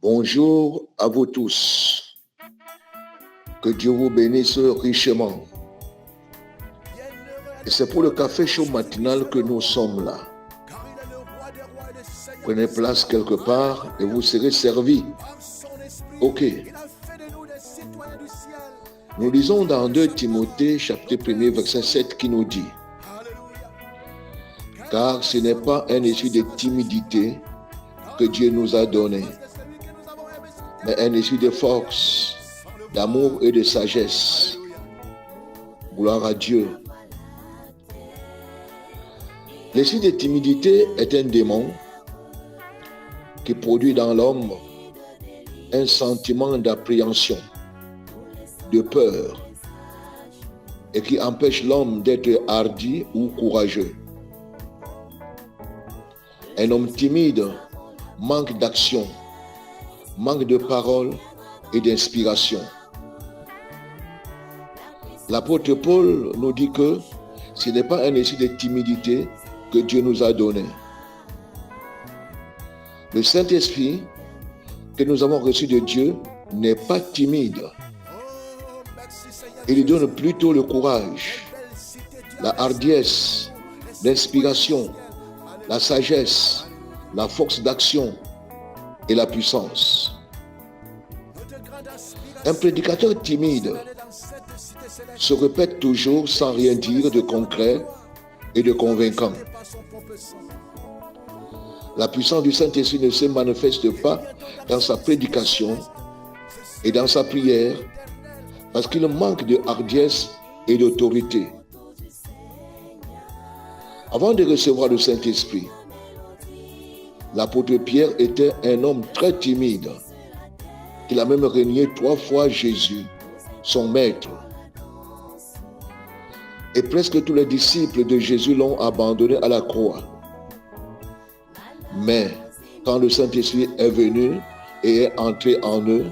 Bonjour à vous tous. Que Dieu vous bénisse richement. Et c'est pour le café chaud matinal que nous sommes là. Prenez place quelque part et vous serez servis. Ok. Nous lisons dans 2 Timothée, chapitre 1, verset 7 qui nous dit: car ce n'est pas un esprit de timidité que Dieu nous a donné, mais un esprit de force, d'amour et de sagesse. Gloire à Dieu. L'esprit de timidité est un démon qui produit dans l'homme un sentiment d'appréhension, de peur, et qui empêche l'homme d'être hardi ou courageux. Un homme timide manque d'action, manque de parole et d'inspiration. L'apôtre Paul nous dit que ce n'est pas un esprit de timidité que Dieu nous a donné. Le Saint-Esprit que nous avons reçu de Dieu n'est pas timide. Il lui donne plutôt le courage, la hardiesse, l'inspiration, la sagesse, la force d'action et la puissance. Un prédicateur timide se répète toujours sans rien dire de concret et de convaincant. La puissance du Saint-Esprit ne se manifeste pas dans sa prédication et dans sa prière parce qu'il manque de hardiesse et d'autorité. Avant de recevoir le Saint-Esprit, l'apôtre Pierre était un homme très timide. Il a même renié 3 fois Jésus, son maître. Et presque tous les disciples de Jésus l'ont abandonné à la croix. Mais quand le Saint-Esprit est venu et est entré en eux,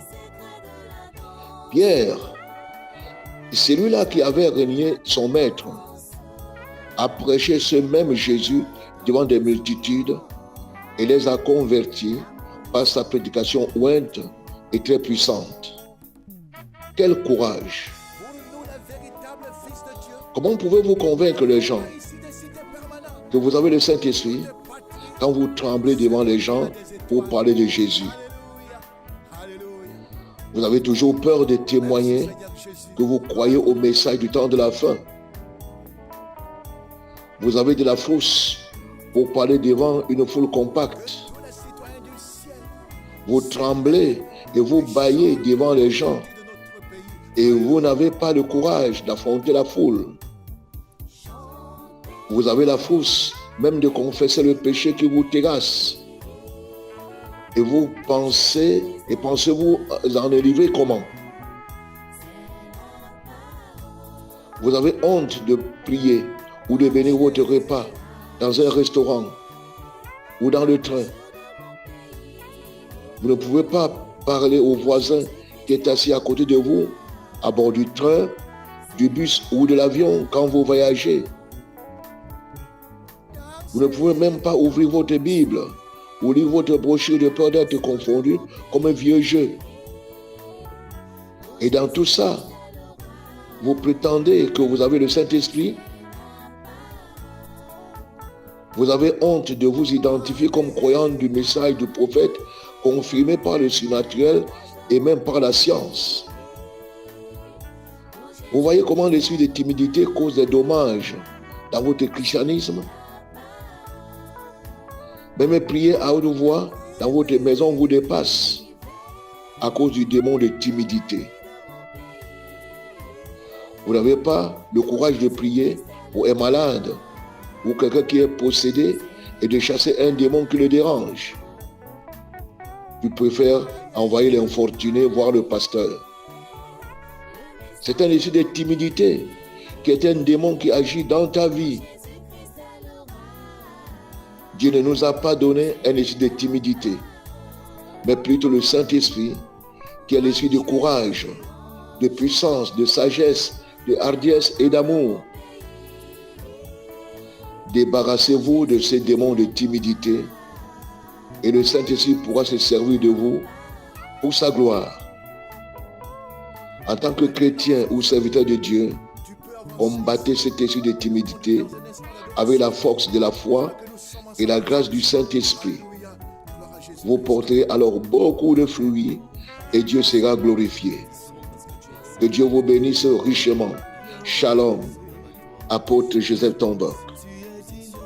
Pierre, celui-là qui avait renié son maître, a prêché ce même Jésus devant des multitudes et les a convertis par sa prédication ointe et très puissante. Quel courage! Comment pouvez-vous convaincre les gens que vous avez le Saint-Esprit quand vous tremblez devant les gens pour parler de Jésus? Vous avez toujours peur de témoigner que vous croyez au message du temps de la fin. Vous avez de la frousse pour parler devant une foule compacte. Vous tremblez et vous bâillez devant les gens. Et vous n'avez pas le courage d'affronter la foule. Vous avez la frousse même de confesser le péché qui vous terrasse. Et vous pensez-vous en délivrer comment? Vous avez honte de prier ou de bénir votre repas dans un restaurant ou dans le train. Vous ne pouvez pas parler au voisin qui est assis à côté de vous à bord du train, du bus ou de l'avion quand vous voyagez. Vous ne pouvez même pas ouvrir votre Bible ou lire votre brochure de peur d'être confondu comme un vieux jeu. Et dans tout ça, vous prétendez que vous avez le Saint-Esprit. Vous avez honte de vous identifier comme croyant du message du prophète confirmé par le surnaturel et même par la science. Vous voyez comment l'esprit de timidité cause des dommages dans votre christianisme? Même prier à haute voix dans votre maison vous dépasse à cause du démon de timidité. Vous n'avez pas le courage de prier pour un malade ou quelqu'un qui est possédé et de chasser un démon qui le dérange. Tu préfères envoyer l'infortuné voir le pasteur. C'est un esprit de timidité qui est un démon qui agit dans ta vie. Dieu ne nous a pas donné un esprit de timidité, mais plutôt le Saint-Esprit qui est l'esprit de courage, de puissance, de sagesse, de hardiesse et d'amour. Débarrassez-vous de ces démons de timidité et le Saint-Esprit pourra se servir de vous pour sa gloire. En tant que chrétien ou serviteur de Dieu, combattez cet esprit de timidité avec la force de la foi et la grâce du Saint-Esprit. Vous porterez alors beaucoup de fruits et Dieu sera glorifié. Que Dieu vous bénisse richement. Shalom, apôtre Joseph Tombok.